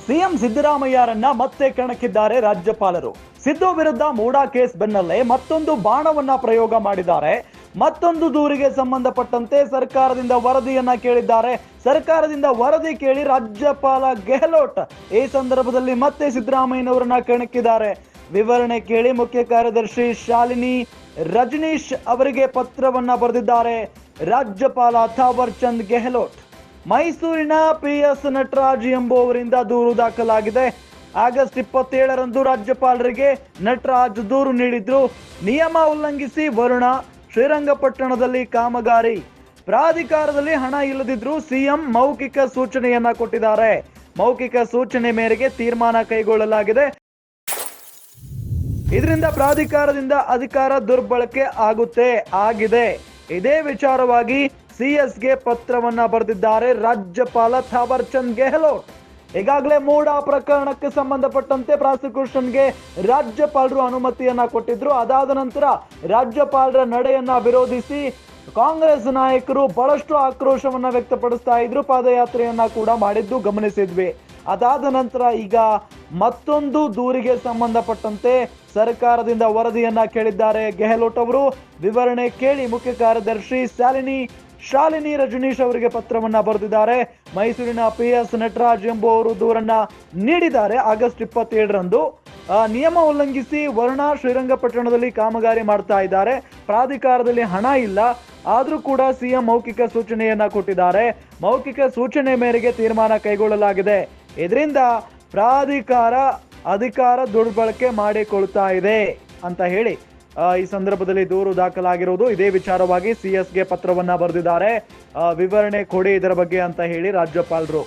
CM ಸಿದ್ದರಾಮಯ್ಯರನ್ನ ಮತ್ತೆ ಕೆಣಕಿದ್ದಾರೆ ರಾಜ್ಯಪಾಲರು. ಸಿದ್ದು ವಿರುದ್ಧ ಮೂಡಾ ಕೇಸ್ ಬೆನ್ನಲ್ಲೇ ಮತ್ತೊಂದು ಬಾಣವನ್ನ ಪ್ರಯೋಗ ಮಾಡಿದ್ದಾರೆ. ಮತ್ತೊಂದು ದೂರಿಗೆ ಸಂಬಂಧಪಟ್ಟಂತೆ ಸರ್ಕಾರದಿಂದ ವರದಿಯನ್ನ ಕೇಳಿದ್ದಾರೆ. ಸರ್ಕಾರದಿಂದ ವರದಿ ಕೇಳಿ ರಾಜ್ಯಪಾಲ ಗೆಹ್ಲೋಟ್ ಈ ಸಂದರ್ಭದಲ್ಲಿ ಮತ್ತೆ ಸಿದ್ದರಾಮಯ್ಯನವರನ್ನ ಕೆಣಕಿದ್ದಾರೆ. ವಿವರಣೆ ಕೇಳಿ ಮುಖ್ಯ ಕಾರ್ಯದರ್ಶಿ ಶಾಲಿನಿ ರಜನೀಶ್ ಅವರಿಗೆ ಪತ್ರವನ್ನ ಬರೆದಿದ್ದಾರೆ ರಾಜ್ಯಪಾಲ ಥಾವರ್ ಚಂದ್ ಗೆಹ್ಲೋಟ್. ಮೈಸೂರಿನ PS ನಟರಾಜ್ ಎಂಬುವವರಿಂದ ದೂರು ದಾಖಲಾಗಿದೆ. ಆಗಸ್ಟ್ 27ರಂದು ರಾಜ್ಯಪಾಲರಿಗೆ ನಟರಾಜ್ ದೂರು ನೀಡಿದ್ರು. ನಿಯಮ ಉಲ್ಲಂಘಿಸಿ ವರುಣ ಶ್ರೀರಂಗಪಟ್ಟಣದಲ್ಲಿ ಕಾಮಗಾರಿ ಪ್ರಾಧಿಕಾರದಲ್ಲಿ ಹಣ ಇಲ್ಲದಿದ್ರು ಸಿಎಂ ಮೌಖಿಕ ಸೂಚನೆಯನ್ನ ಕೊಟ್ಟಿದ್ದಾರೆ. ಮೌಖಿಕ ಸೂಚನೆ ಮೇರೆಗೆ ತೀರ್ಮಾನ ಕೈಗೊಳ್ಳಲಾಗಿದೆ. ಇದರಿಂದ ಪ್ರಾಧಿಕಾರದಿಂದ ಅಧಿಕಾರ ದುರ್ಬಳಕೆ ಆಗಿದೆ. ಇದೇ ವಿಚಾರವಾಗಿ ಸಿಎಸ್ಗೆ ಪತ್ರವನ್ನ ಬರೆದಿದ್ದಾರೆ ರಾಜ್ಯಪಾಲ ಥಾವರ್ ಚಂದ್ ಗೆಹ್ಲೋಟ್. ಈಗಾಗಲೇ ಮೂಡಾ ಪ್ರಕರಣಕ್ಕೆ ಸಂಬಂಧಪಟ್ಟಂತೆ ಪ್ರಾಸಿಕ್ಯೂಷನ್ಗೆ ರಾಜ್ಯಪಾಲರು ಅನುಮತಿಯನ್ನ ಕೊಟ್ಟಿದ್ರು. ಅದಾದ ನಂತರ ರಾಜ್ಯಪಾಲರ ನಡೆಯನ್ನ ವಿರೋಧಿಸಿ ಕಾಂಗ್ರೆಸ್ ನಾಯಕರು ಬಹಳಷ್ಟು ಆಕ್ರೋಶವನ್ನ ವ್ಯಕ್ತಪಡಿಸ್ತಾ ಇದ್ರು. ಪಾದಯಾತ್ರೆಯನ್ನ ಕೂಡ ಮಾಡಿದ್ದು ಗಮನಿಸಿದ್ವಿ. ಅದಾದ ನಂತರ ಈಗ ಮತ್ತೊಂದು ದೂರಿಗೆ ಸಂಬಂಧಪಟ್ಟಂತೆ ಸರ್ಕಾರದಿಂದ ವರದಿಯನ್ನ ಕೇಳಿದ್ದಾರೆ ಗೆಹ್ಲೋಟ್ ಅವರು. ವಿವರಣೆ ಕೇಳಿ ಮುಖ್ಯ ಕಾರ್ಯದರ್ಶಿ ಶಾಲಿನಿ ರಜನೀಶ್ ಅವರಿಗೆ ಪತ್ರವನ್ನ ಬರೆದಿದ್ದಾರೆ. ಮೈಸೂರಿನ PS ನಟರಾಜ್ ಎಂಬುವರು ದೂರನ್ನ ನೀಡಿದ್ದಾರೆ. ಆಗಸ್ಟ್ 27ರಂದು ನಿಯಮ ಉಲ್ಲಂಘಿಸಿ ವರುಣ ಶ್ರೀರಂಗಪಟ್ಟಣದಲ್ಲಿ ಕಾಮಗಾರಿ ಮಾಡ್ತಾ ಇದ್ದಾರೆ. ಪ್ರಾಧಿಕಾರದಲ್ಲಿ ಹಣ ಇಲ್ಲ, ಆದ್ರೂ ಕೂಡ ಸಿಎಂ ಮೌಖಿಕ ಸೂಚನೆಯನ್ನ ಕೊಟ್ಟಿದ್ದಾರೆ. ಮೌಖಿಕ ಸೂಚನೆ ಮೇರೆಗೆ ತೀರ್ಮಾನ ಕೈಗೊಳ್ಳಲಾಗಿದೆ. ಇದರಿಂದ ಪ್ರಾಧಿಕಾರ ಅಧಿಕಾರ ದುರ್ಬಳಕೆ ಮಾಡಿಕೊಳ್ತಾ ಇದೆ ಅಂತ ಹೇಳಿ ಈ ಸಂದರ್ಭದಲ್ಲಿ ದೂರು ದಾಖಲಾಗಿರುವುದು. ಇದೇ ವಿಚಾರವಾಗಿ ಸಿಎಸ್ಗೆ ಪತ್ರವನ್ನ ಬರೆದಿದ್ದಾರೆ. ವಿವರಣೆ ಕೊಡಿ ಇದರ ಬಗ್ಗೆ ಅಂತ ಹೇಳಿ ರಾಜ್ಯಪಾಲರು.